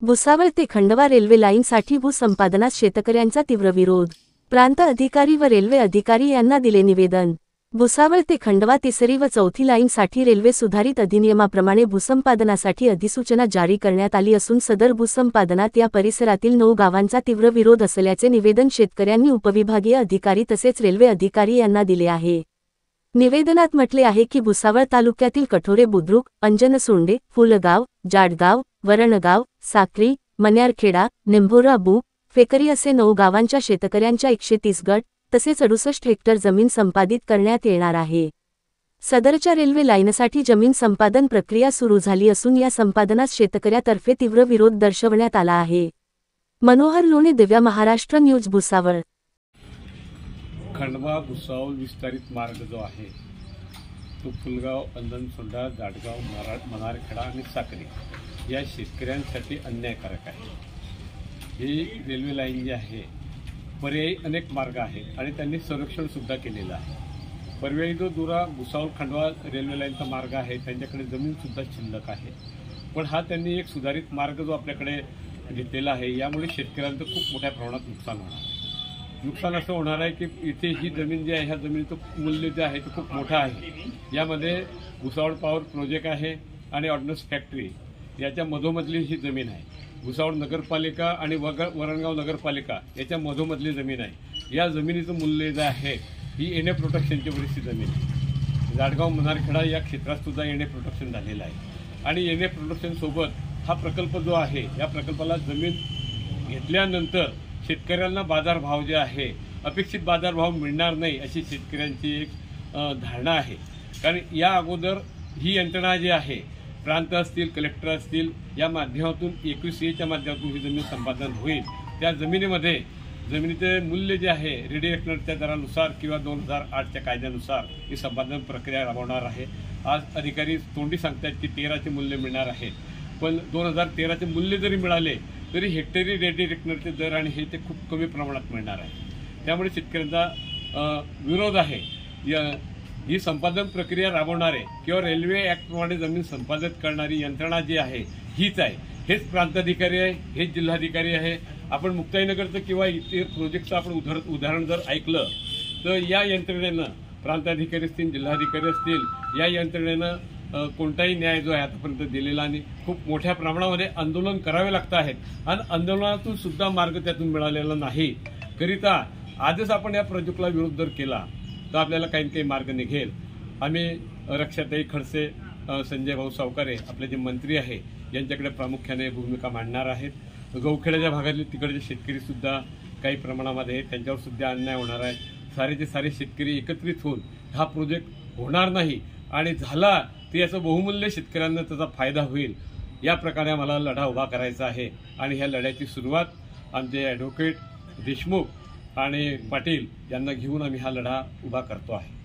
भुसावळ ते खंडवा रेल्वे लाईनसाठी भूसंपादनास शेतकऱ्यांचा तीव्र विरोध। प्रांत अधिकारी व रेल्वे अधिकारी यांना दिले निवेदन। भुसावळ ते खंडवा तिसरी व चौथी लाईनसाठी रेल्वे सुधारित अधिनियमाप्रमाणे भूसंपादनासाठी अधिसूचना जारी करण्यात आली असून सदर भूसंपादनात या परिसरातील 9 गावांचा तीव्र विरोध असल्याचे निवेदन शेतकऱ्यांनी उपविभागीय अधिकारी तसेच रेल्वे अधिकारी यांना दिले आहे। निवेदनात म्हटले आहे की भुसावळ तालुक्यातील कठोरे बुद्रुक, अंजनसोंडे, फुलगाव, जाडगाव, वरणगाव, साक्री, मन्यारखेडा, निंभोरा बु, फेकरी असे 9 गावांच्या शेतकऱ्यांच्या 130 गट तसेच 68 हेक्टर जमीन संपादित करण्यात येणार आहे। सदरच्या रेल्वे लाईनसाठी जमीन संपादन प्रक्रिया सुरू झाली असून या संपादनास शेतकऱ्यातर्फे तीव्र विरोध दर्शवण्यात आला आहे। मनोहर लोणे, दिव्या महाराष्ट्र न्यूज, भुसावळ। खंडवा भुसावळ विस्तारित मार्ग जो आहे तो फुलगाव, अंजनसोंडा, जाडगाव, मन्यारखेडा आणि साक्री या शेतकऱ्यांसाठी अन्यायकारक आहे। ही रेल्वे लाईन जी आहे पर्यायी अनेक मार्ग आहेत आणि त्यांनी संरक्षण सुद्धा केलेलं आहे। पर्यायी जो दुरा भुसावळ खंडवा रेल्वे लाईनचा मार्ग आहे त्यांच्याकडे जमीन सुद्धा शिल्लक आहे, पण हा त्यांनी एक सुधारित मार्ग जो आपल्याकडे घेतलेला आहे यामुळे शेतकऱ्यांचं खूप मोठ्या प्रमाणात नुकसान होणार आहे। नुकसान असं होणार आहे की इथे ही जमीन जी आहे ह्या जमिनीचं मूल्य जे आहे ते खूप मोठं आहे। यामध्ये भुसावळ पॉवर प्रोजेक्ट आहे आणि ऑर्डनन्स फॅक्टरी याच्या मधोमधली ही जमीन आहे। भुसावळ नगरपालिका आणि वरणगाव नगरपालिका याच्या मधोमधली जमीन आहे। या जमिनीचं मूल्य जे आहे ही एनए प्रोटेक्शनची बरीचशी जमीन आहे। जाडगाव, मन्यारखेडा या क्षेत्रात सुद्धा एनए प्रोटेक्शन झालेलं आहे आणि एनए प्रोटेक्शनसोबत हा प्रकल्प जो आहे या प्रकल्पाला जमीन घेतल्यानंतर शेतकऱ्यांना बाजारभाव जे आहे अपेक्षित बाजारभाव मिळणार नाही अशी शेतकऱ्यांची एक धारणा आहे। कारण या अगोदर ही यंत्रणा जी आहे प्रांत असतील, कलेक्टर असतील या माध्यमातून 21A च्या माध्यमातून ही जमीन संपादन होईल। त्या जमिनीमध्ये जमिनीचे मूल्य जे आहे रेडिएक्टरच्या दरानुसार किंवा 2008च्या कायद्यानुसार ही संपादन प्रक्रिया राबवणार आहे। आज अधिकारी तोंडी सांगतात की 13चे मूल्य मिळणार आहे, पण 2013चे मूल्य जरी मिळाले तरी हेक्टरी रेडिएक्टरचे दर आणि हे ते खूप कमी प्रमाणात मिळणार आहे। त्यामुळे शेतकऱ्यांचा विरोध आहे। ही संपादन प्रक्रिया राबवणारे किंवा रेल्वे ॲक्टप्रमाणे जमीन संपादित करणारी यंत्रणा जी आहे हीच आहे। हेच प्रांताधिकारी आहे, हेच जिल्हाधिकारी आहे। आपण मुक्ताईनगरचं किंवा इतर प्रोजेक्टचं आपण उदाहरण जर ऐकलं तर या यंत्रणेनं प्रांताधिकारी असतील, जिल्हाधिकारी असतील, या यंत्रणेनं कोणताही न्याय जो आहे आतापर्यंत दिलेला आणि खूप मोठ्या प्रमाणामध्ये आंदोलन करावे लागत आहेत आणि आंदोलनातून सुद्धा मार्ग त्यातून मिळालेला नाही। करिता आजच आपण या प्रोजेक्टला विरोध जर केला तर आपल्याला काही काही मार्ग निघेल। आम्ही रक्षाताई खडसे, संजय भाऊ सावकारे आपले जे मंत्री आहे यांच्याकडे प्रामुख्याने भूमिका मांडणार आहेत। गौखेड्याच्या भागातले तिकडचे शेतकरी सुद्धा काही प्रमाणामध्ये त्यांच्यावर सुद्धा अन्याय होणार आहे। सारेचे सारे शेतकरी एकत्रित होऊन हा प्रोजेक्ट होणार नाही आणि झाला तर याचं बहुमूल्य शेतकऱ्यांना त्याचा फायदा होईल। या प्रकारे आम्हाला लढा उभा करायचा आहे आणि ह्या लढ्याची सुरुवात आमचे ॲडव्होकेट देशमुख आणि पाटील यांना घेऊन आम्ही हा लढा उभा करतो आहे।